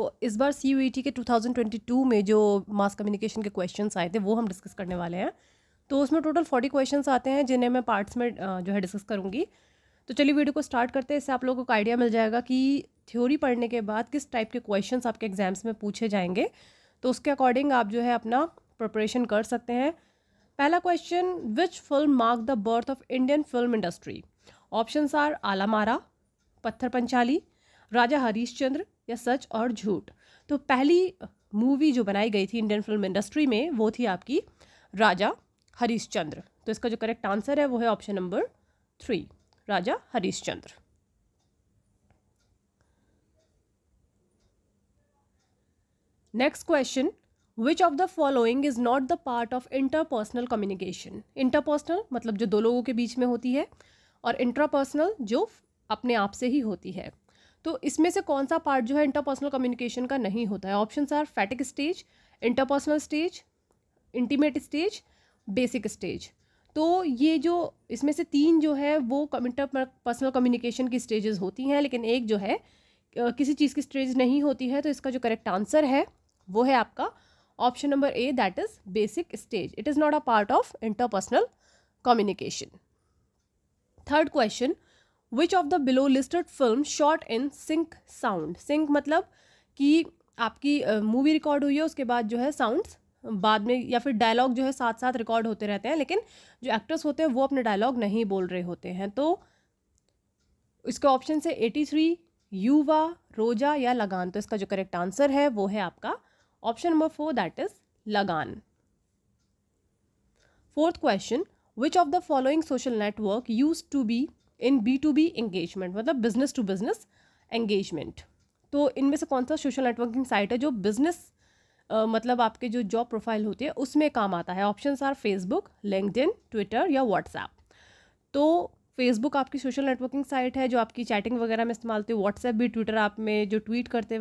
तो इस बार CUET के 2022 में जो मास कम्युनिकेशन के क्वेश्चंस आए थे वो हम डिस्कस करने वाले हैं। तो उसमें टोटल 40 क्वेश्चंस आते हैं जिन्हें मैं पार्ट्स में जो है डिस्कस करूँगी। तो चलिए वीडियो को स्टार्ट करते हैं। इससे आप लोगों को आइडिया मिल जाएगा कि थ्योरी पढ़ने के बाद किस टाइप के क्वेश्चंस आपके एग्जाम्स में पूछे जाएंगे, तो उसके अकॉर्डिंग आप जो है अपना प्रिपरेशन कर सकते हैं। पहला question, which film mark the birth of Indian film industry? Options are Alam Ara, Pather Panchali, राजा हरीशचंद्र या सच और झूठ। तो पहली मूवी जो बनाई गई थी इंडियन फिल्म इंडस्ट्री में वो थी आपकी राजा हरीशचंद्र। तो इसका जो करेक्ट आंसर है वो है option number 3, Raja Harishchandra. Next question, which of the following is not the part of interpersonal communication? Interpersonal मतलब जो दो लोगों के बीच में होती है, और इंट्रापर्सनल जो अपने आप से ही होती है। तो इसमें से कौन सा पार्ट जो है इंटरपर्सनल कम्युनिकेशन का नहीं होता है? Options are phatic stage, interpersonal stage, intimate stage, basic stage. तो ये जो इसमें से 3 जो है वो इंटरपर्सनल कम्युनिकेशन की स्टेजेस होती हैं, लेकिन एक जो है किसी चीज़ की स्टेज नहीं होती है। तो इसका जो करेक्ट आंसर है वो है आपका option number A, that is basic stage. It is not a part of interpersonal communication. Third question, which of the below listed film shot in sync sound? Sync मतलब कि आपकी मूवी रिकॉर्ड हुई है, उसके बाद जो है साउंड्स बाद में या फिर डायलॉग जो है साथ साथ रिकॉर्ड होते रहते हैं, लेकिन जो एक्टर्स होते हैं वो अपने डायलॉग नहीं बोल रहे होते हैं। तो इसके ऑप्शन से 83, युवा, रोजा या लगान। तो इसका जो करेक्ट आंसर है वो है आपका option number 4, that is Lagaan. Fourth question, which of the following social network use to be in B2B engagement? मतलब बिजनेस टू बिजनेस एंगेजमेंट। तो इनमें से कौन सा सोशल नेटवर्किंग साइट है जो बिजनेस मतलब आपके जो जॉब प्रोफाइल होती है उसमें काम आता है? Options are Facebook, LinkedIn, Twitter या व्हाट्सएप। तो फेसबुक आपकी सोशल नेटवर्किंग साइट है जो आपकी चैटिंग वगैरह में इस्तेमाल होती है। व्हाट्सएप भी ट्विटर आप में जो ट्वीट करते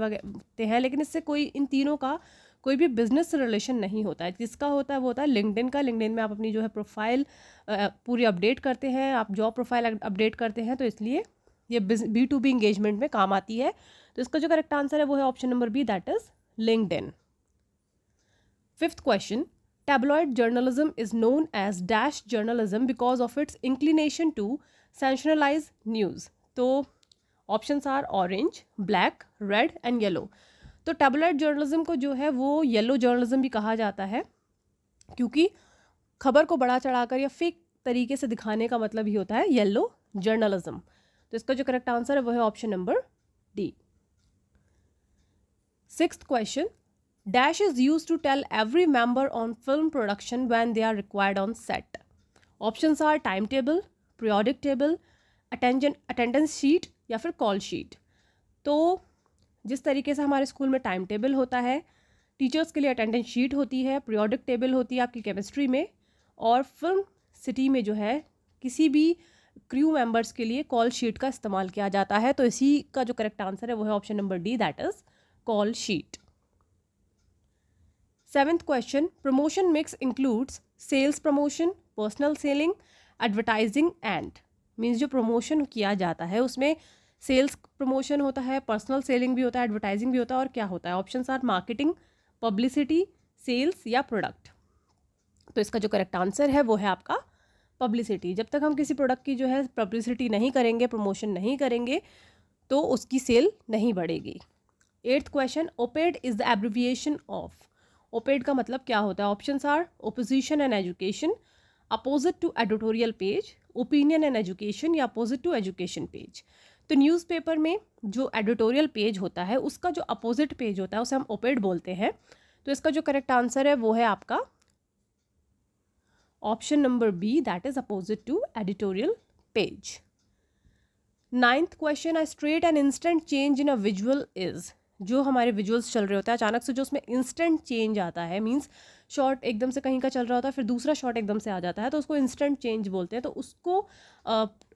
हैं, लेकिन इससे कोई इन तीनों का कोई भी बिजनेस रिलेशन नहीं होता है। जिसका होता है वो होता है लिंक्डइन का। लिंक्डइन में आप अपनी जो है प्रोफाइल पूरी अपडेट करते हैं, आप जॉब प्रोफाइल अपडेट करते हैं, तो इसलिए ये B2B इंगेजमेंट में काम आती है। तो इसका जो करेक्ट आंसर है वो है option number B, that is LinkedIn. Fifth question, tabloid journalism is known as dash journalism because of its inclination to sensationalize news. तो options are orange, black, red and yellow. तो tabloid journalism को जो है वो yellow journalism भी कहा जाता है, क्योंकि खबर को बढ़ा चढ़ाकर या फेक तरीके से दिखाने का मतलब ही होता है येलो जर्नलिज्म। तो इसका जो करेक्ट आंसर है वो है option number D. Sixth question, dash is used to tell every member on film production when they are required on set. Options are timetable, periodic table, attendance sheet या फिर call sheet. तो जिस तरीके से हमारे स्कूल में time table होता है, टीचर्स के लिए अटेंडेंस शीट होती है, पीरियोडिक टेबल होती है आपकी केमिस्ट्री में, और फिल्म सिटी में जो है किसी भी क्रू मेंबर्स के लिए कॉल शीट का इस्तेमाल किया जाता है। तो इसी का जो करेक्ट आंसर है वो है option number D, that is call sheet. Seventh question, promotion mix includes sales promotion, personal selling, advertising and. Means जो प्रमोशन किया जाता है उसमें सेल्स प्रमोशन होता है, पर्सनल सेलिंग भी होता है, एडवर्टाइजिंग भी होता है, और क्या होता है? Options are marketing, publicity, sales या प्रोडक्ट। तो इसका जो करेक्ट आंसर है वो है आपका पब्लिसिटी। जब तक हम किसी प्रोडक्ट की जो है पब्लिसिटी नहीं करेंगे, प्रमोशन नहीं करेंगे, तो उसकी सेल नहीं बढ़ेगी। Eighth question, op-ed is the abbreviation of. Op-ed का मतलब क्या होता है? Options are opposition and education, opposite to editorial page, opinion and education या अपोजिट टू एजुकेशन पेज। तो न्यूज़पेपर में जो एडिटोरियल पेज होता है उसका जो अपोजिट पेज होता है उसे हम ओपेड बोलते हैं। तो इसका जो करेक्ट आंसर है वो है आपका option number B, that is opposite to editorial page. Ninth question, a straight and instant change in a visual is. जो हमारे विजुअल्स चल रहे होते हैं, अचानक से जो उसमें इंस्टेंट चेंज आता है, मींस शॉट एकदम से कहीं का चल रहा होता है फिर दूसरा शॉट एकदम से आ जाता है, तो उसको इंस्टेंट चेंज बोलते हैं। तो उसको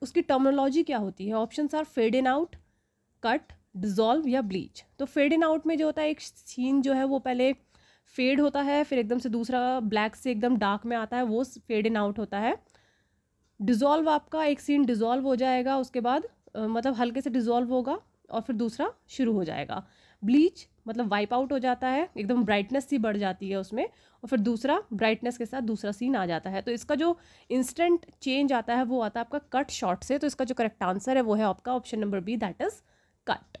उसकी टर्मिनोलॉजी क्या होती है? Options are fade in out, cut, dissolve या ब्लीच। तो फेड इन आउट में जो होता है एक सीन जो है वो पहले फेड होता है, फिर एकदम से दूसरा ब्लैक से एकदम डार्क में आता है, वो फेड इन आउट होता है। डिजॉल्व आपका एक सीन डिजॉल्व हो जाएगा, उसके बाद मतलब हल्के से डिजॉल्व होगा और फिर दूसरा शुरू हो जाएगा। ब्लीच मतलब वाइप आउट हो जाता है, एकदम ब्राइटनेस सी बढ़ जाती है उसमें, और फिर दूसरा ब्राइटनेस के साथ दूसरा सीन आ जाता है। तो इसका जो इंस्टेंट चेंज आता है वो आता है आपका कट शॉट से। तो इसका जो करेक्ट आंसर है वो है आपका option number B, that is cut.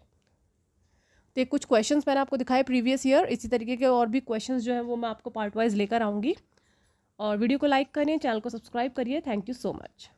तो ये कुछ क्वेश्चंस मैंने आपको दिखाए प्रीवियस ईयर, इसी तरीके के और भी क्वेश्चंस जो है वो मैं आपको पार्ट वाइज लेकर आऊँगी। और वीडियो को लाइक करें, चैनल को सब्सक्राइब करिए। Thank you so much.